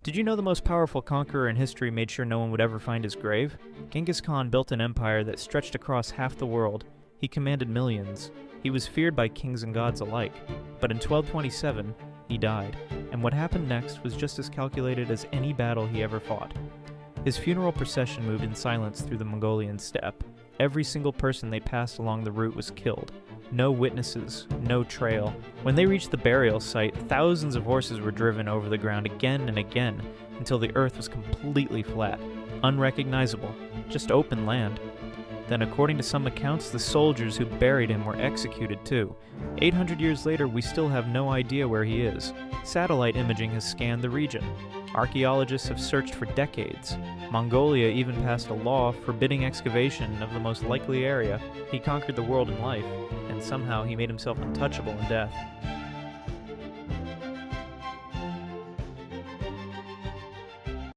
Did you know the most powerful conqueror in history made sure no one would ever find his grave? Genghis Khan built an empire that stretched across half the world. He commanded millions. He was feared by kings and gods alike. But in 1227, he died. And what happened next was just as calculated as any battle he ever fought. His funeral procession moved in silence through the Mongolian steppe. Every single person they passed along the route was killed. No witnesses, no trail. When they reached the burial site, thousands of horses were driven over the ground again and again until the earth was completely flat, unrecognizable, just open land. Then, according to some accounts, the soldiers who buried him were executed too. 800 years later, we still have no idea where he is. Satellite imaging has scanned the region. Archaeologists have searched for decades. Mongolia even passed a law forbidding excavation of the most likely area. He conquered the world in life, and somehow he made himself untouchable in death.